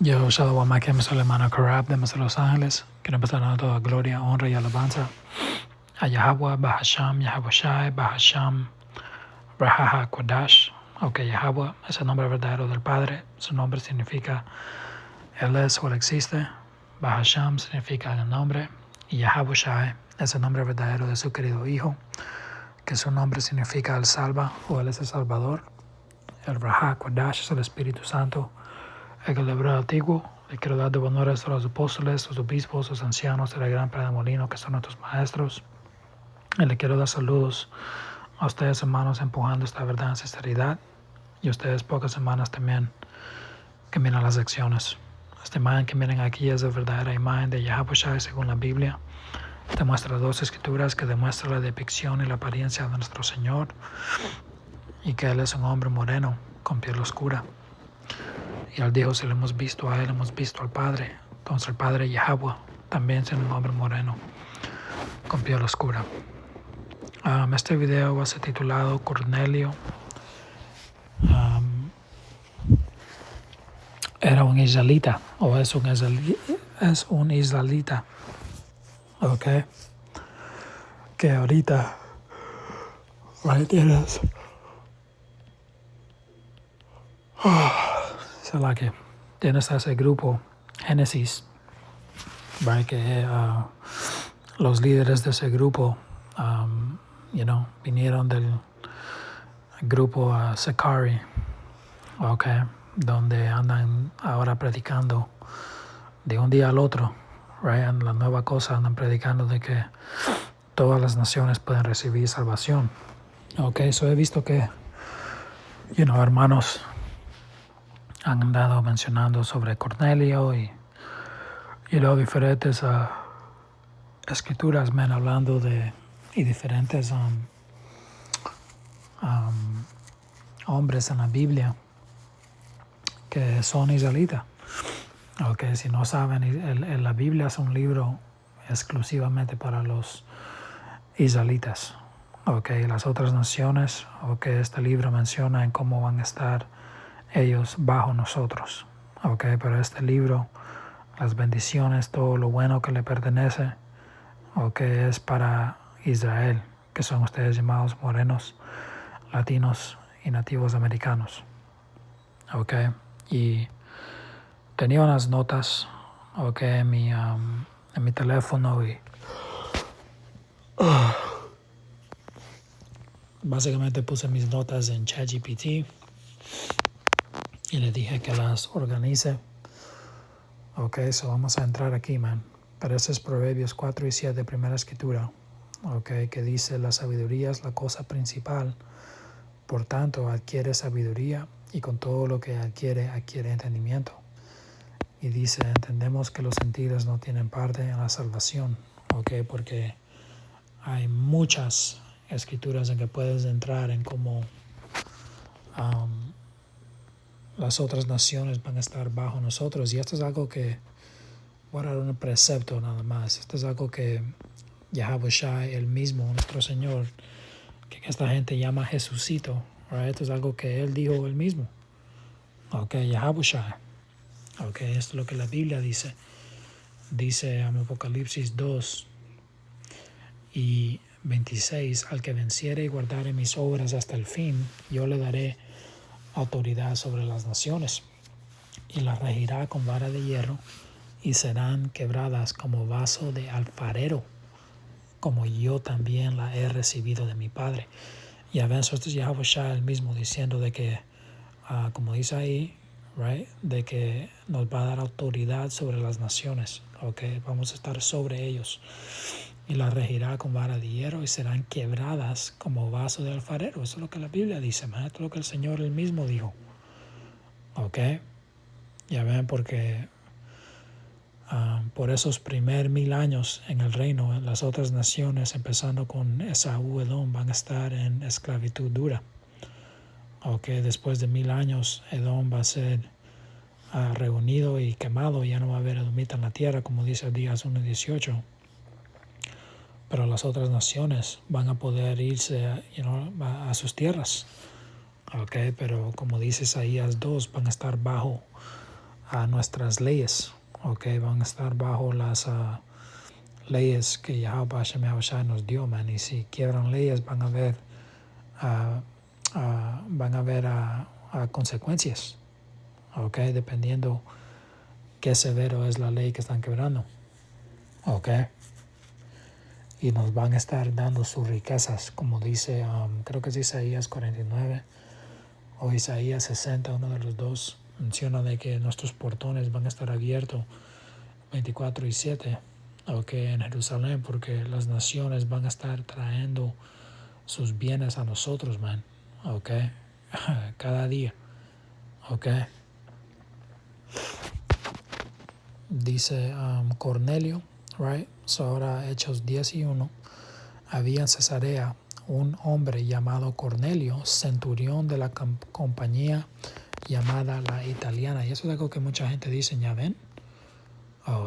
Yo, Shalom Akim, soy el hermano Karab de Los Ángeles. Quiero empezar dando toda gloria, honra y alabanza a Yahweh, Bahasham, Yahawashi, Bahasham, Rahaha Kodash. Ok, Yahweh es el nombre verdadero del Padre. Su nombre significa Él es o Él existe. Bahasham significa el nombre. Y Yahawashi es el nombre verdadero de su querido Hijo, que su nombre significa Él salva o Él es el Salvador. El Rahaha Kodash es el Espíritu Santo. En el hebreo antiguo, le quiero dar de honores a los apóstoles, los obispos, los ancianos de la gran Pedra de Molino, que son nuestros maestros. Y le quiero dar saludos a ustedes, hermanos, empujando esta verdad en sinceridad. Y a ustedes, pocas hermanas también, que miran las lecciones. Esta imagen que miren aquí es la verdadera imagen de Yahawashi según la Biblia. Te muestra dos escrituras que demuestran la depicción y la apariencia de nuestro Señor. Y que Él es un hombre moreno, con piel oscura. Y él dijo, si lo hemos visto a él, hemos visto al Padre. Entonces el Padre Yahweh también es un hombre moreno, con piel oscura. Este video va a ser titulado Cornelio. Era un israelita, o es un israelita. Ok. Que ahorita, ahí tienes. Será que tienes a ese grupo, Génesis, right, que los líderes de ese grupo, vinieron del grupo Sakari, okay, donde andan ahora predicando de un día al otro, right, and la nueva cosa, andan predicando de que todas las naciones pueden recibir salvación. Okay, so he visto que, hermanos han andado mencionando sobre Cornelio y diferentes escrituras, hablando de y diferentes hombres en la Biblia que son israelitas. Okay, si no saben, la Biblia es un libro exclusivamente para los israelitas. Okay, las otras naciones, este libro menciona en cómo van a estar ellos bajo nosotros. Okay, pero este libro, las bendiciones, todo lo bueno que le pertenece, es para Israel, que son ustedes llamados morenos, latinos y nativos americanos. Okay, y tenía unas notas, en mi teléfono y básicamente puse mis notas en ChatGPT y le dije que las organice. So vamos a entrar aquí, Pero ese es Proverbios 4 y 7, primera escritura, que dice, la sabiduría es la cosa principal, por tanto adquiere sabiduría y con todo lo que adquiere entendimiento. Y dice, entendemos que los gentiles no tienen parte en la salvación, porque hay muchas escrituras en que puedes entrar en cómo las otras naciones van a estar bajo nosotros. Y esto es algo que, voy a dar un precepto nada más. Esto es algo que Yahawashi, el mismo, nuestro Señor, que esta gente llama Jesucito, right? Esto es algo que Él dijo Él mismo. Yahawashi. Esto es lo que la Biblia dice. Dice en Apocalipsis 2 y 26, al que venciere y guardare mis obras hasta el fin, yo le daré autoridad sobre las naciones y las regirá con vara de hierro y serán quebradas como vaso de alfarero, como yo también la he recibido de mi Padre. Y a veces esto es Yahawashi el mismo diciendo de que, como dice ahí, right, de que nos va a dar autoridad sobre las naciones. Vamos a estar sobre ellos y las regirá con vara de hierro y serán quebradas como vaso de alfarero. Eso es lo que la Biblia dice, Esto es lo que el Señor él mismo dijo. Ya ven, porque por esos primeros 1000 años en el reino, las otras naciones, empezando con Esaú, Edom, van a estar en esclavitud dura. Después de 1000 años, Edom va a ser reunido y quemado, ya no va a haber edomita en la tierra, como dice Días 1:18. Pero las otras naciones van a poder irse a sus tierras. Pero como dice Isaías 2, van a estar bajo a nuestras leyes, ok, van a estar bajo las leyes que Yahweh Hashem Yahushua nos dio, man, y si quiebran leyes van a haber consecuencias, ok, dependiendo qué severo es la ley que están quebrando, ok, y nos van a estar dando sus riquezas, como dice, creo que es Isaías 49 o Isaías 60, uno de los dos, menciona de que nuestros portones van a estar abiertos 24/7, okay, en Jerusalén, porque las naciones van a estar trayendo sus bienes a nosotros, man, okay, cada día, okay. Dice Cornelio, right? So ahora Hechos 10:1, había en Cesarea un hombre llamado Cornelio, centurión de la compañía llamada la Italiana. Y eso es algo que mucha gente dice, ya ven,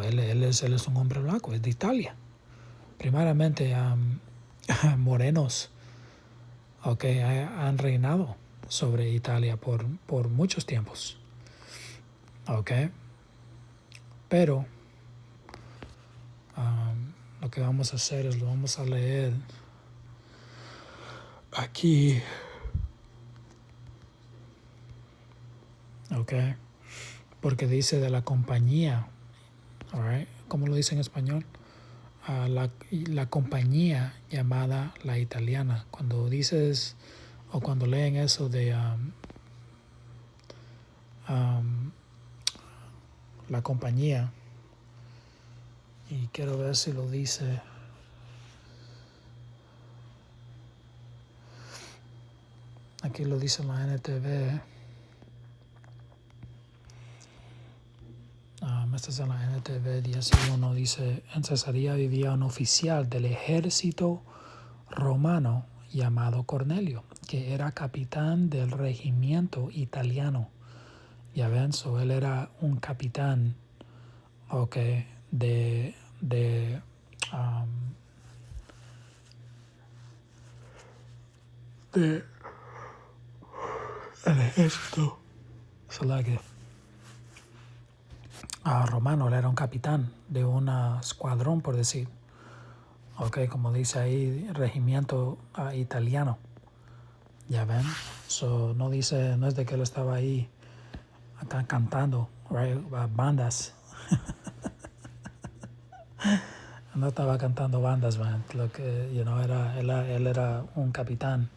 él es un hombre blanco, es de Italia. Primeramente, morenos, okay, han reinado sobre Italia por muchos tiempos, okay. Pero lo que vamos a hacer es lo vamos a leer aquí, okay, porque dice de la compañía, alright, ¿cómo lo dice en español? La compañía llamada la Italiana. Cuando dices o cuando leen eso de la compañía, y quiero ver si lo dice, aquí lo dice la NTV, esta es en la NTV 11, dice, en Cesarea vivía un oficial del ejército romano llamado Cornelio, que era capitán del regimiento italiano. Ya ven, so él era un capitán, okay, de el ejército romano. Él era un capitán de un escuadrón, por decir, okay, como dice ahí, regimiento italiano. Ya ven, so no dice, no es de que él estaba ahí acá cantando, right, bandas. No estaba cantando bandas, man. Lo que, él era un capitán,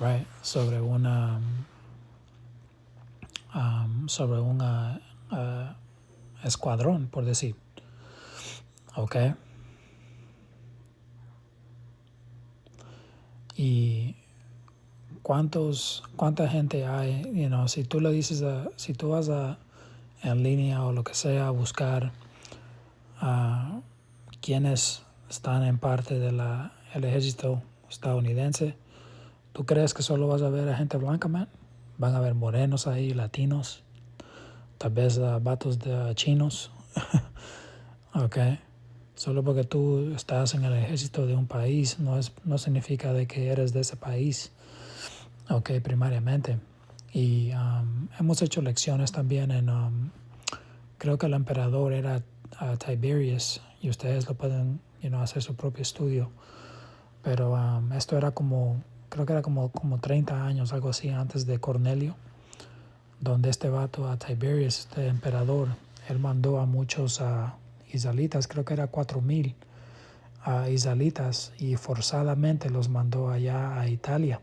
right, sobre una escuadrón, por decir, okay. Y cuánta gente hay, si tú le dices, si tú vas en línea o lo que sea a buscar quienes están en parte del ejército estadounidense, ¿tú crees que solo vas a ver a gente blanca, man? Van a haber morenos ahí, latinos, tal vez vatos de chinos, okay. Solo porque tú estás en el ejército de un país no significa de que eres de ese país, okay, primariamente. Y hemos hecho lecciones también en, creo que el emperador era Tiberius, y ustedes lo pueden hacer su propio estudio. Pero esto era creo que era como 30 años, algo así, antes de Cornelio, donde este vato, a Tiberius, este emperador, él mandó a muchos israelitas, creo que era 4,000 israelitas, y forzadamente los mandó allá a Italia,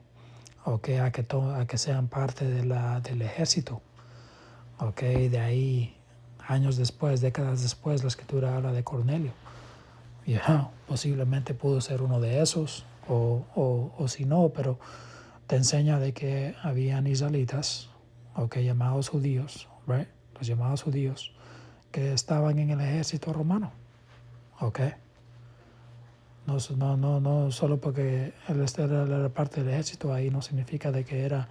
okay, a que sean parte del ejército, okay. De ahí, años después, décadas después, la escritura habla de Cornelio. Posiblemente pudo ser uno de esos, o si no, pero te enseña de que habían israelitas, okay, llamados judíos, right, los llamados judíos, que estaban en el ejército romano, okay. No solo porque él era parte del ejército ahí, no significa de que era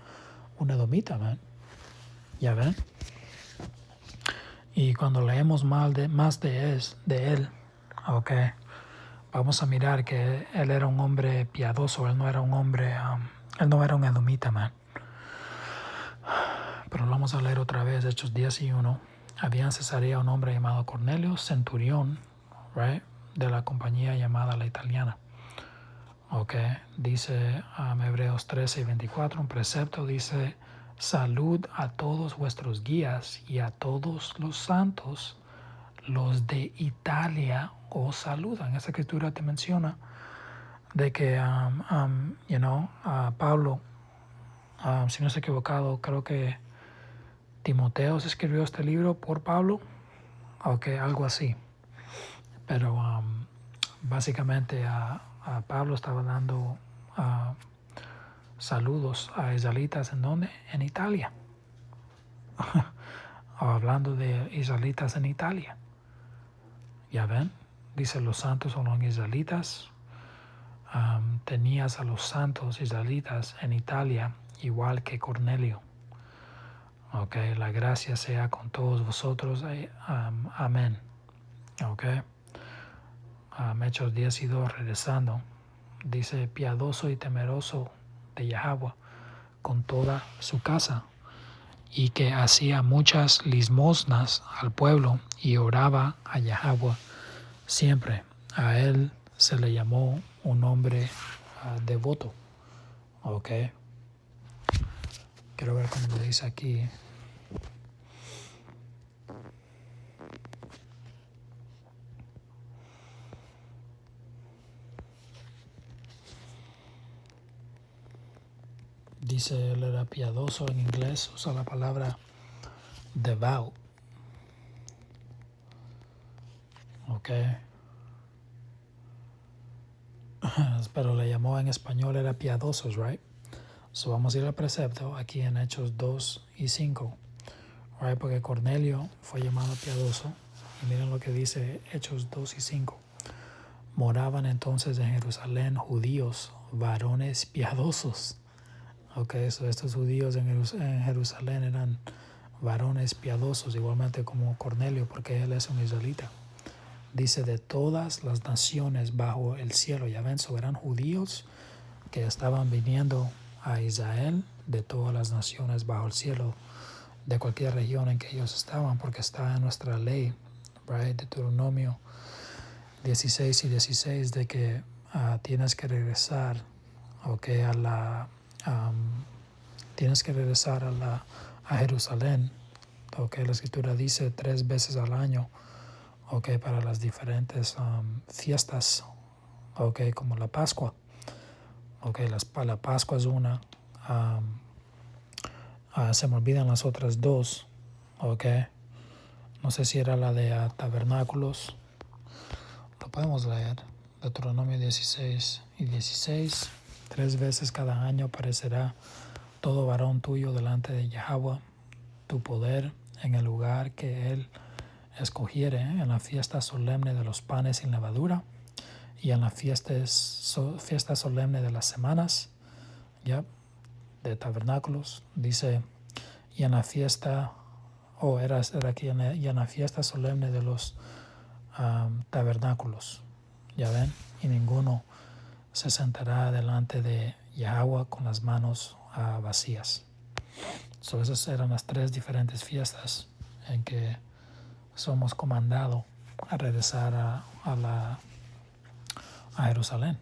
un edomita, man. Ya ven. Y cuando leemos más de él, okay, vamos a mirar que él era un hombre piadoso, él no era un hombre, él no era un edomita, man. Pero lo vamos a leer otra vez, Hechos 10:1. había en Cesarea un hombre llamado Cornelio, centurión, right, de la compañía llamada La Italiana. Dice Hebreos 13:24, un precepto dice: salud a todos vuestros guías y a todos los santos, los de Italia os saludan. Esta escritura te menciona de que, Pablo, si no estoy equivocado, creo que Timoteo se escribió este libro por Pablo, algo así. Pero básicamente a Pablo estaba dando saludos a israelitas. ¿En dónde? En Italia. Hablando de israelitas en Italia. Ya ven, dice los santos son los israelitas. Tenías a los santos israelitas en Italia, igual que Cornelio. La gracia sea con todos vosotros. Amén. Hechos 10:2, regresando, dice: piadoso y temeroso de Yahweh con toda su casa, y que hacía muchas limosnas al pueblo y oraba a Yahweh siempre. A él se le llamó un hombre devoto. Quiero ver cómo lo dice aquí. Dice él era piadoso. En inglés usa la palabra devout. Pero le llamó en español era piadosos, right? So vamos a ir al precepto aquí en Hechos 2:5, right? Porque Cornelio fue llamado piadoso. Y miren lo que dice Hechos 2:5. Moraban entonces en Jerusalén judíos, varones piadosos. So estos judíos en Jerusalén eran varones piadosos, igualmente como Cornelio, porque él es un israelita. Dice: de todas las naciones bajo el cielo. Ya ven, eran judíos que estaban viniendo a Israel de todas las naciones bajo el cielo, de cualquier región en que ellos estaban, porque está en nuestra ley, right? Deuteronomio 16:16, de que tienes que regresar, a Jerusalén. La escritura dice 3 veces al año, para las diferentes fiestas, como la Pascua. La Pascua es una. Se me olvidan las otras dos. No sé si era la de tabernáculos. Lo podemos leer. Deuteronomio 16:16. 3 veces cada año aparecerá todo varón tuyo delante de Yahweh, tu poder, en el lugar que él escogiere, en la fiesta solemne de los panes sin levadura, y en la fiesta solemne de las semanas, de tabernáculos. Dice: y en la fiesta, y en la fiesta solemne de los tabernáculos. Ya ven, y ninguno se sentará delante de Yahweh con las manos vacías. Esas eran las 3 diferentes fiestas en que somos comandados a regresar a Jerusalén.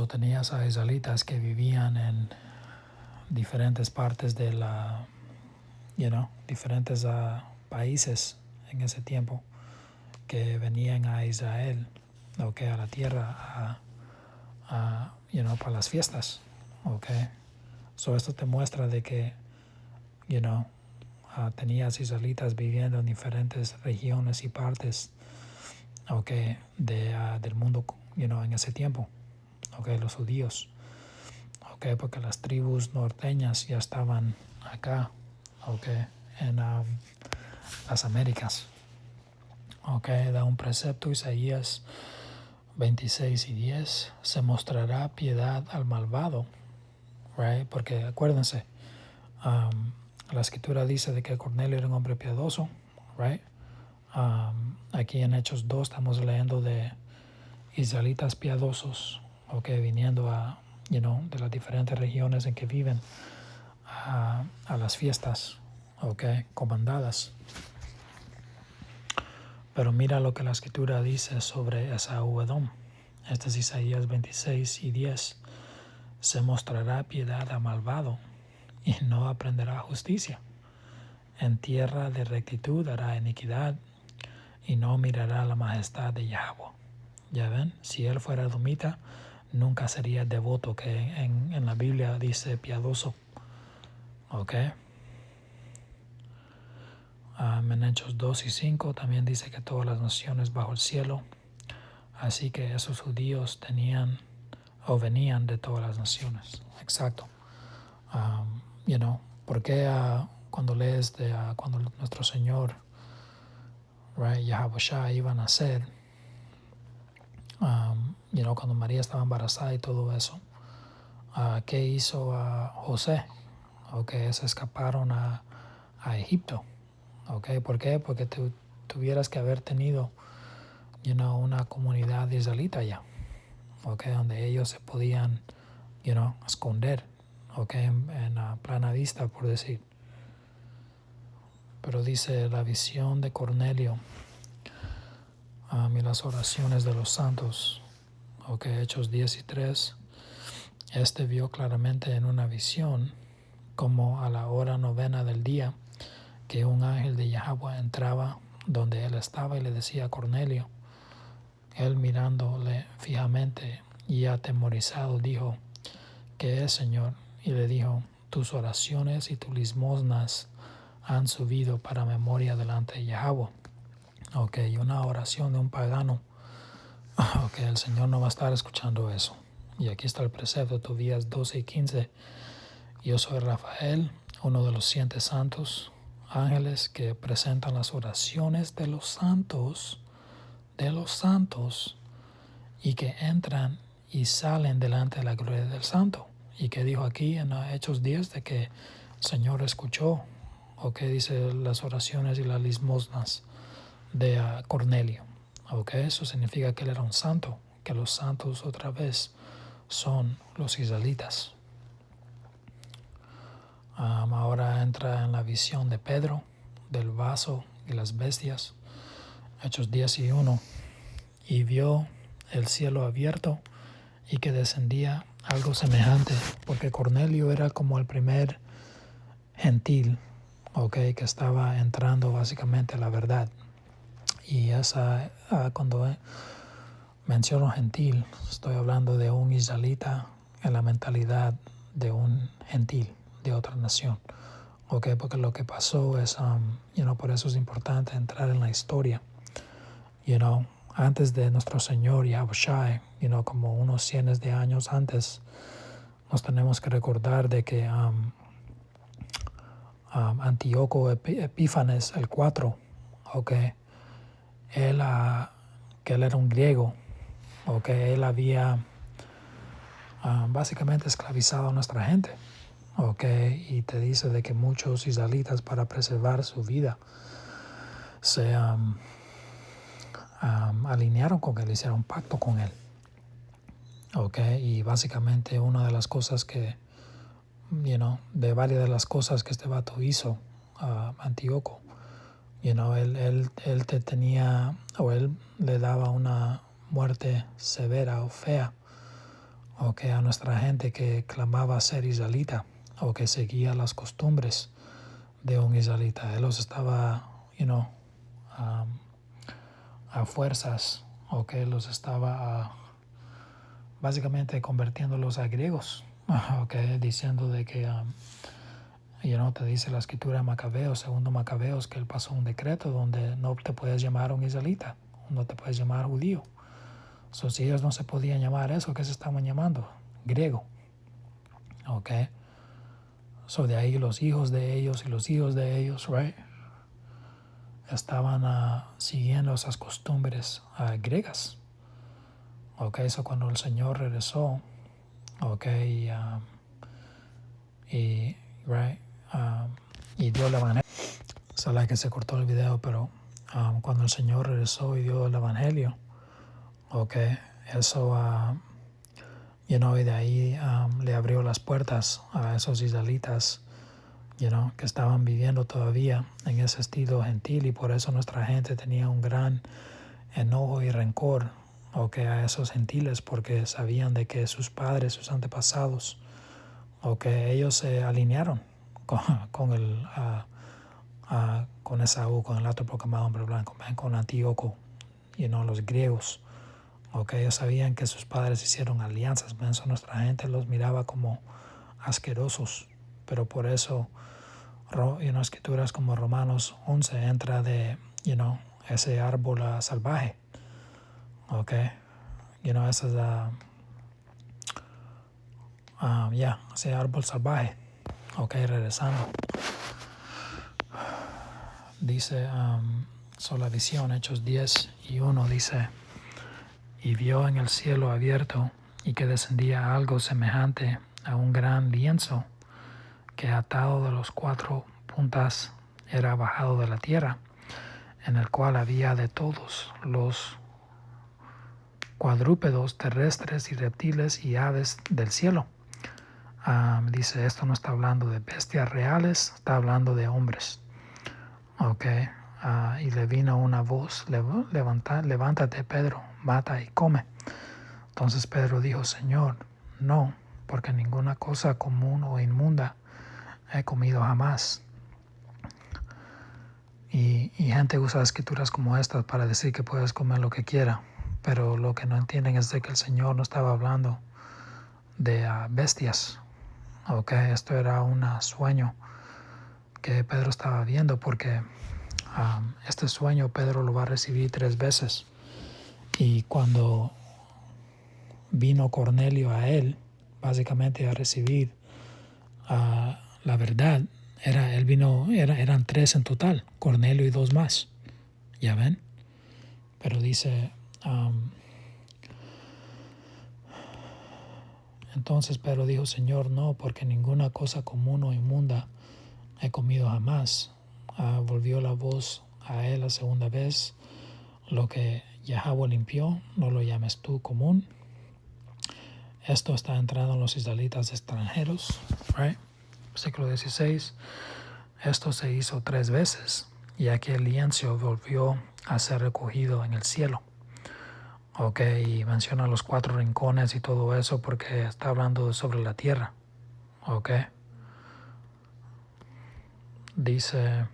Tenías a israelitas que vivían en diferentes partes de diferentes países en ese tiempo, que venían a Israel, a la tierra, para las fiestas. Esto te muestra de que, tenías israelitas viviendo en diferentes regiones y partes, del mundo, en ese tiempo, los judíos, porque las tribus norteñas ya estaban acá, en las Américas. Da un precepto, Isaías 26:10: se mostrará piedad al malvado, right? Porque acuérdense, la escritura dice de que Cornelio era un hombre piadoso, right? Aquí en Hechos 2 estamos leyendo de israelitas piadosos, viniendo de las diferentes regiones en que viven a las fiestas, ok, comandadas. Pero mira lo que la escritura dice sobre Esaú Edom. Este es Isaías 26:10. Se mostrará piedad a malvado y no aprenderá justicia. En tierra de rectitud hará iniquidad y no mirará la majestad de Yahweh. Ya ven, si él fuera edomita, nunca sería devoto, que en la Biblia dice piadoso. Ok. En Hechos 2:5 también dice que todas las naciones bajo el cielo. Así que esos judíos tenían o venían de todas las naciones. Exacto. ¿Por qué cuando lees de cuando nuestro Señor, right, Yahushua iba a nacer, cuando María estaba embarazada y todo eso, ¿qué hizo José? Okay, se escaparon a Egipto. Okay, ¿por qué? Porque tuvieras que haber tenido una comunidad israelita allá, okay, donde ellos se podían esconder, okay, en plana vista, por decir. Pero dice la visión de Cornelio y las oraciones de los santos, okay, Hechos 10:3. Este vio claramente en una visión, como a la hora 9 del día, que un ángel de Yahweh entraba donde él estaba y le decía a Cornelio. Él, mirándole fijamente y atemorizado, dijo: ¿Qué es, Señor? Y le dijo: tus oraciones y tus limosnas han subido para memoria delante de Yahweh. Ok, una oración de un pagano. Ok, el Señor no va a estar escuchando eso. Y aquí está el precepto, Tobías 12:15. Yo soy Rafael, uno de los 7 santos ángeles que presentan las oraciones de los santos, y que entran y salen delante de la gloria del santo. Y que dijo aquí en Hechos 10 de que el Señor escuchó, o que dice las oraciones y las limosnas de Cornelio. Okay, eso significa que él era un santo, que los santos otra vez son los israelitas. Ahora entra en la visión de Pedro, del vaso y las bestias. Hechos 10:1. Y vio el cielo abierto y que descendía algo semejante, porque Cornelio era como el primer gentil, okay, que estaba entrando básicamente a la verdad. Y cuando menciono gentil, estoy hablando de un israelita en la mentalidad de un gentil de otra nación. Okay, porque lo que pasó es, por eso es importante entrar en la historia. Antes de nuestro Señor Yahushua, como unos cientos de años antes, nos tenemos que recordar de que Antíoco Epífanes el 4, okay, él era un griego, okay, él había básicamente esclavizado a nuestra gente, okay, y te dice de que muchos israelitas, para preservar su vida, se alinearon con él, hicieron un pacto con él. Okay, y básicamente una de las cosas que, de varias de las cosas que este vato hizo, Antíoco, él te tenía, o él le daba una muerte severa o fea, okay, a nuestra gente que clamaba ser israelita, o que seguía las costumbres de un israelita. Él los estaba, a fuerzas, okay, los estaba básicamente convirtiéndolos a griegos, okay, diciendo de que, te dice la escritura de Macabeos, segundo Macabeos, que él pasó un decreto donde no te puedes llamar un israelita, no te puedes llamar judío. Si ellos no se podían llamar eso, ¿qué se estaban llamando? Griego. Okay. De ahí los hijos de ellos y los hijos de ellos, right, estaban siguiendo esas costumbres griegas. Okay, cuando el Señor regresó, okay, y dio el evangelio. Sala que se cortó el video, pero cuando el Señor regresó y dio el evangelio, okay, eso, y de ahí le abrió las puertas a esos israelitas, que estaban viviendo todavía en ese estilo gentil, y por eso nuestra gente tenía un gran enojo y rencor a esos gentiles, porque sabían de que sus padres, sus antepasados, ellos se alinearon con, con Esaú, con el otro proclamado hombre blanco, con Antíoco, los griegos. Ellos sabían que sus padres hicieron alianzas, por eso nuestra gente los miraba como asquerosos, pero por eso escrituras como Romanos 11 entra de ese árbol salvaje, ese es ese árbol salvaje. Regresando, dice la visión, Hechos 10:1 dice: y vio en el cielo abierto, y que descendía algo semejante a un gran lienzo, que atado de los 4 puntas era bajado de la tierra, en el cual había de todos los cuadrúpedos terrestres y reptiles y aves del cielo. Dice, esto no está hablando de bestias reales, está hablando de hombres. Y le vino una voz: levántate, Pedro, mata y come. Entonces Pedro dijo: Señor, no, porque ninguna cosa común o inmunda he comido jamás. Y gente usa escrituras como estas para decir que puedes comer lo que quiera, pero lo que no entienden es de que el Señor no estaba hablando de bestias. Esto era un sueño que Pedro estaba viendo, porque este sueño Pedro lo va a recibir 3 veces. Y cuando vino Cornelio a él, básicamente a recibir la verdad, eran 3 en total, Cornelio y 2 más, ¿ya ven? Pero dice, entonces Pedro dijo: Señor, no, porque ninguna cosa común o inmunda he comido jamás. Volvió la voz a él la segunda vez: lo que Yahweh limpió, no lo llames tú común. Esto está entrando en los israelitas extranjeros, right? Versículo 16. Esto se hizo 3 veces, y aquel lienzo volvió a ser recogido en el cielo. Y menciona los 4 rincones y todo eso, porque está hablando sobre la tierra. Dice,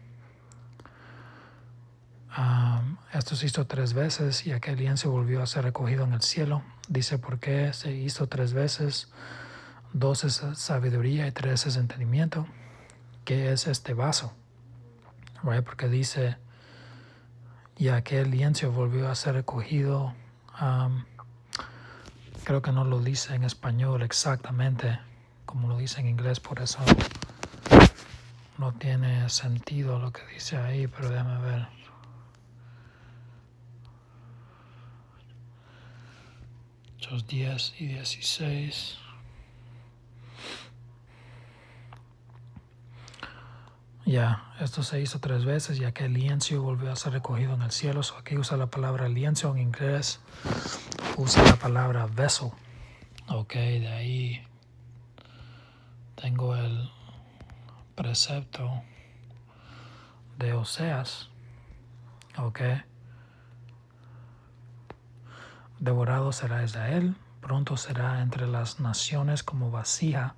esto se hizo 3 veces, y aquel lienzo volvió a ser recogido en el cielo. Dice, ¿por qué se hizo 3 veces? 2 es sabiduría y 3 es entendimiento. ¿Qué es este vaso? Porque dice, y aquel lienzo volvió a ser recogido. Creo que no lo dice en español exactamente como lo dice en inglés, por eso no tiene sentido lo que dice ahí, pero déjame ver. Hechos 10 y 16. Esto se hizo 3 veces, y aquel lienzo volvió a ser recogido en el cielo. Aquí usa la palabra lienzo, en inglés usa la palabra vessel. De ahí tengo el precepto de Oseas. Devorado será Israel, pronto será entre las naciones como vasija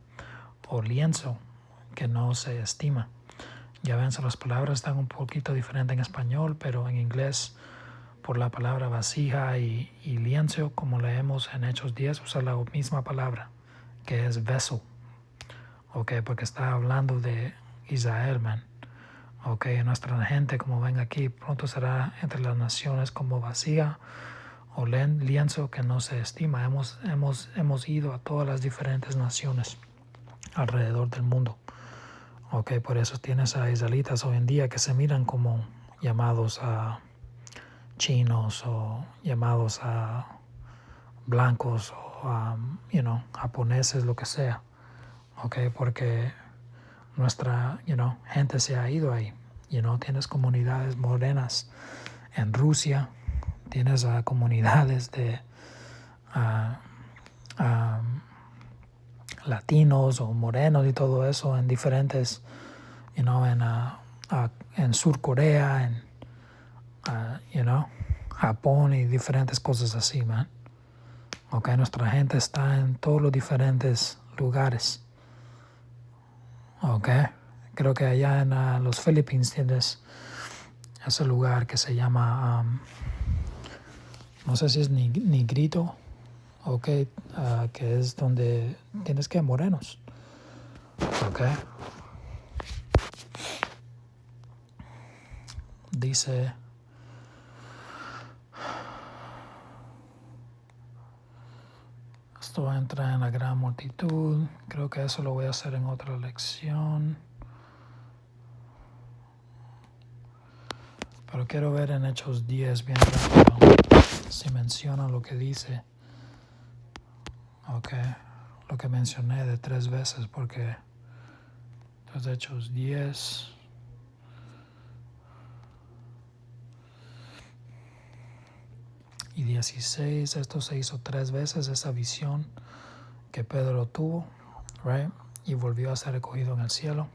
o lienzo que no se estima. Ya ven, las palabras están un poquito diferentes en español, pero en inglés, por la palabra vasija y lienzo, como leemos en Hechos 10, usa la misma palabra, que es vessel. Porque está hablando de Israel, man. Nuestra gente, como ven aquí, pronto será entre las naciones como vasija o lienzo que no se estima. Hemos ido a todas las diferentes naciones alrededor del mundo. Por eso tienes a israelitas hoy en día que se miran como llamados a chinos, o llamados a blancos, o a japoneses, lo que sea. Porque nuestra gente se ha ido ahí. Tienes comunidades morenas en Rusia, tienes comunidades de latinos o morenos y todo eso en diferentes en Sur Corea, Japón y diferentes cosas así, man. Okay, nuestra gente está en todos los diferentes lugares. Okay, creo que allá en los Philippines tienes ese lugar que se llama, no sé si es Negrito, okay, que es donde tienes que morenos. Okay. Dice, esto va a entrar en la gran multitud. Creo que eso lo voy a hacer en otra lección. Pero quiero ver en Hechos 10 bien rápido si menciona lo que dice. Ok, lo que mencioné de 3 veces, porque los Hechos 10 y 16, esto se hizo 3 veces, esa visión que Pedro tuvo, right? Y volvió a ser recogido en el cielo.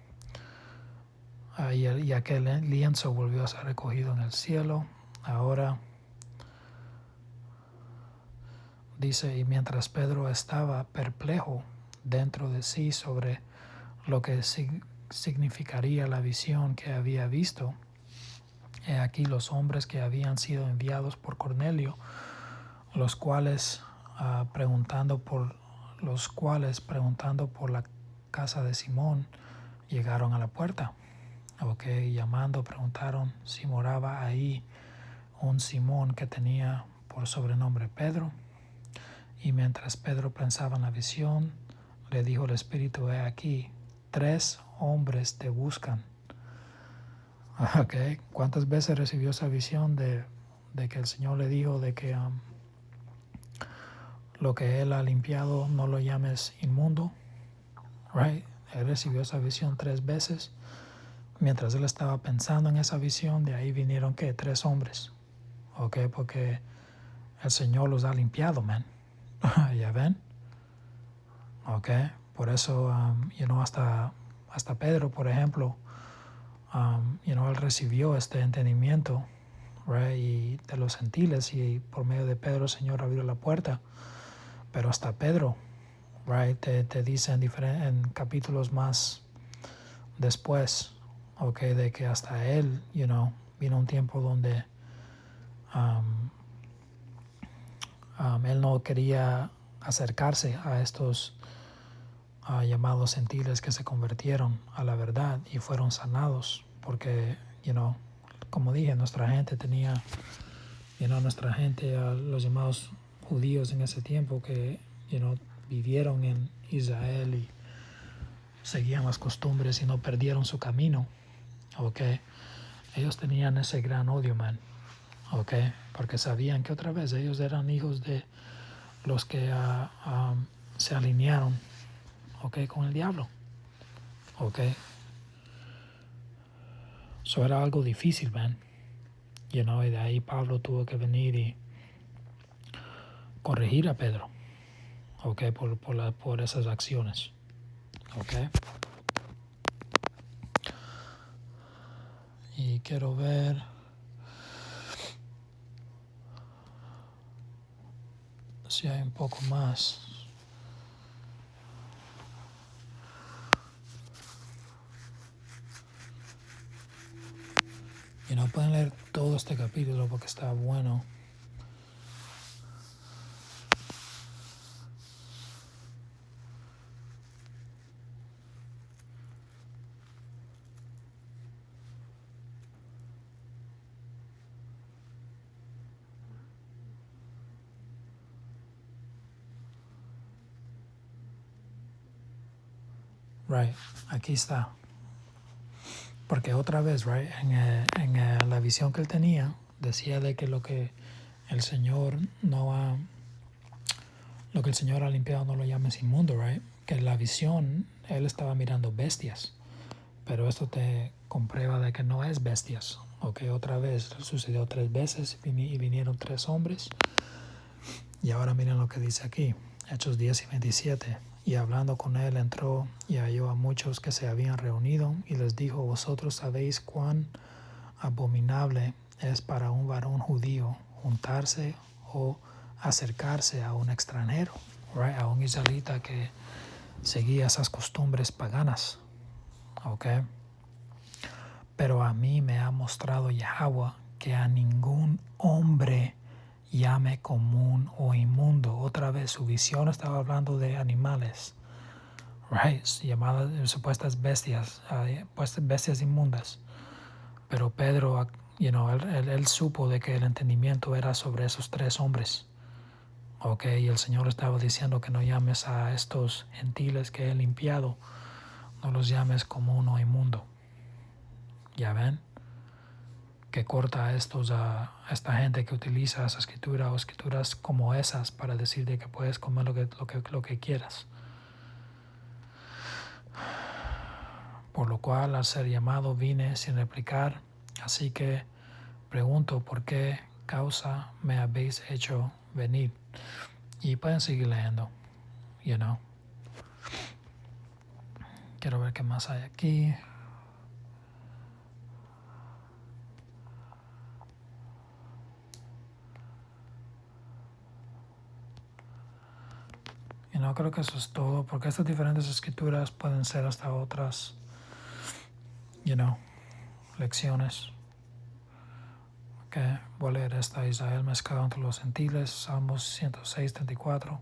Y aquel lienzo volvió a ser recogido en el cielo. Ahora dice, y mientras Pedro estaba perplejo dentro de sí sobre lo que significaría la visión que había visto, he aquí los hombres que habían sido enviados por Cornelio, los cuales preguntando por la casa de Simón, llegaron a la puerta. Llamando preguntaron si moraba ahí un Simón que tenía por sobrenombre Pedro. Y mientras Pedro pensaba en la visión, le dijo el Espíritu, he aquí, 3 hombres te buscan. ¿Cuántas veces recibió esa visión de que el Señor le dijo de que lo que Él ha limpiado no lo llames inmundo? Right? Él recibió esa visión 3 veces. Mientras él estaba pensando en esa visión, de ahí vinieron, ¿qué? 3 hombres. Porque el Señor los ha limpiado, man. ¿Ya ven? Por eso, hasta Pedro, por ejemplo, él recibió este entendimiento, right? Y de los gentiles, y por medio de Pedro el Señor abrió la puerta. Pero hasta Pedro, right, te dice en capítulos más después, de que hasta él, vino un tiempo donde él no quería acercarse a estos llamados gentiles que se convirtieron a la verdad y fueron sanados, porque, como dije, nuestra gente tenía, los llamados judíos en ese tiempo que, vivieron en Israel y seguían las costumbres y no perdieron su camino. Ellos tenían ese gran odio, man. Porque sabían que otra vez ellos eran hijos de los que se alinearon, con el diablo. Eso era algo difícil, man. Y de ahí Pablo tuvo que venir y corregir a Pedro, por esas acciones. Y quiero ver si hay un poco más. Y no pueden leer todo este capítulo porque está bueno. Right, aquí está. Porque otra vez, right, en la visión que él tenía, decía de que lo que el Señor ha limpiado no lo llames inmundo, right? Que en la visión él estaba mirando bestias, pero esto te comprueba de que no es bestias. Otra vez sucedió 3 veces y vinieron 3 hombres. Y ahora miren lo que dice aquí, Hechos 10 y 27. Y hablando con él, entró y halló a muchos que se habían reunido, y les dijo: vosotros sabéis cuán abominable es para un varón judío juntarse o acercarse a un extranjero, right? A un israelita que seguía esas costumbres paganas. Okay. Pero a mí me ha mostrado Yahweh que a ningún hombre llame común o inmundo. Otra vez su visión estaba hablando de animales, right? Llamadas supuestas bestias, bestias inmundas. Pero Pedro, él supo de que el entendimiento era sobre esos 3 hombres. Okay, y el Señor estaba diciendo que no llames a estos gentiles que he limpiado, no los llames común o inmundo. ¿Ya ven? Que corta a esta gente que utiliza esa escritura o escrituras como esas para decir de que puedes comer lo que quieras. Por lo cual, al ser llamado, vine sin replicar. Así que pregunto: ¿por qué causa me habéis hecho venir? Y pueden seguir leyendo, Quiero ver qué más hay aquí. Y no creo que eso es todo, porque estas diferentes escrituras pueden ser hasta otras, lecciones. Okay. Voy a leer esta: Israel mezclado entre los gentiles, Salmos 106:34.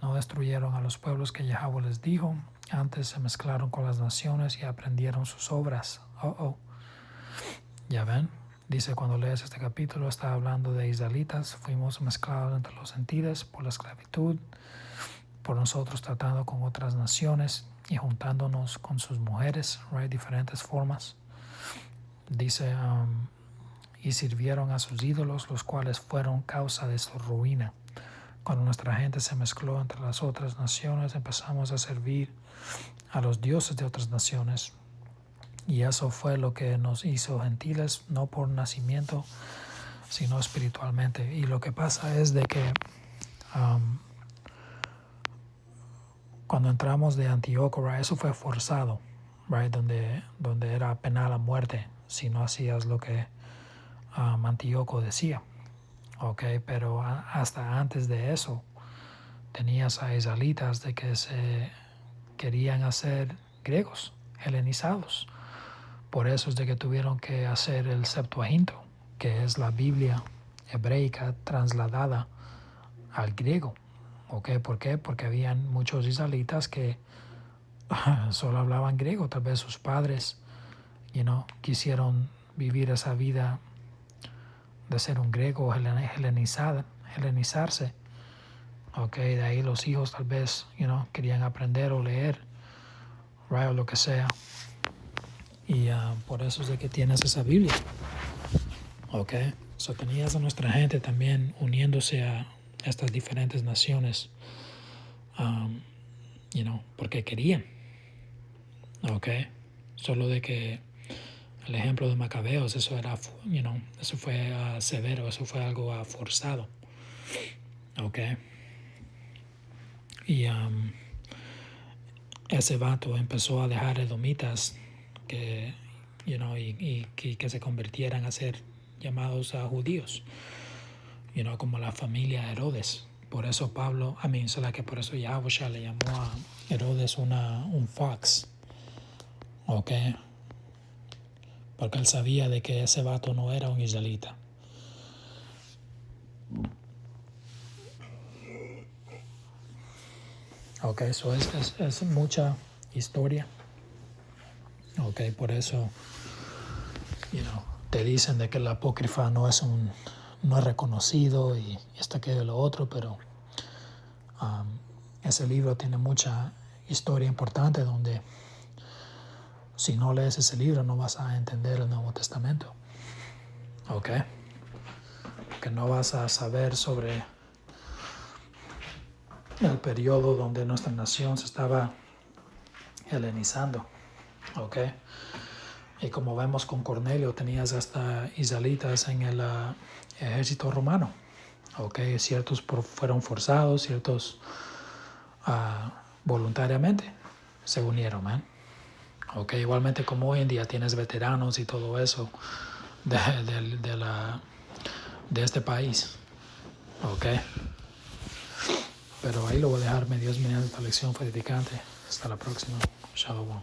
No destruyeron a los pueblos que Yahweh les dijo, antes se mezclaron con las naciones y aprendieron sus obras. Ya ven, dice cuando lees este capítulo, está hablando de israelitas. Fuimos mezclados entre los gentiles por la esclavitud, por nosotros tratando con otras naciones y juntándonos con sus mujeres, right? Diferentes formas. Dice, y sirvieron a sus ídolos, los cuales fueron causa de su ruina. Cuando nuestra gente se mezcló entre las otras naciones, empezamos a servir a los dioses de otras naciones. Y eso fue lo que nos hizo gentiles, no por nacimiento, sino espiritualmente. Y lo que pasa es de que cuando entramos de Antíoco, right, eso fue forzado, right, donde era penal a muerte si no hacías lo que Antíoco decía. Okay, pero hasta antes de eso tenías a israelitas de que se querían hacer griegos, helenizados. Por eso es de que tuvieron que hacer el Septuaginto, que es la Biblia hebreica trasladada al griego. Okay, ¿por qué? Porque habían muchos israelitas que solo hablaban griego. Tal vez sus padres, quisieron vivir esa vida de ser un griego, helenizarse. Okay, de ahí los hijos tal vez, querían aprender o leer, right, o lo que sea. Y por eso es de que tienes esa Biblia. Okay, so tenías a nuestra gente también uniéndose a estas diferentes naciones, porque querían. Okay, solo de que el ejemplo de Macabeos, eso era, eso fue severo, eso fue algo forzado. Okay. Y ese vato empezó a dejar edomitas que, y que se convirtieran a ser llamados a judíos, como la familia Herodes. Por eso por eso Yahusha le llamó a Herodes un fox. Okay. Porque él sabía de que ese vato no era un israelita. Okay, eso es mucha historia. Okay, por eso, te dicen de que el apócrifa no es reconocido y esto, aquello y lo otro, pero ese libro tiene mucha historia importante donde si no lees ese libro no vas a entender el Nuevo Testamento. Okay, que no vas a saber sobre el periodo donde nuestra nación se estaba helenizando. Okay. Y como vemos con Cornelio, tenías hasta israelitas en el ejército romano. Okay. Ciertos fueron forzados, ciertos voluntariamente se unieron, man. Okay, igualmente como hoy en día tienes veteranos y todo eso de este país. Okay. Pero ahí lo voy a dejarme. Dios mediante esta lección fue edificante. Hasta la próxima. Shalom.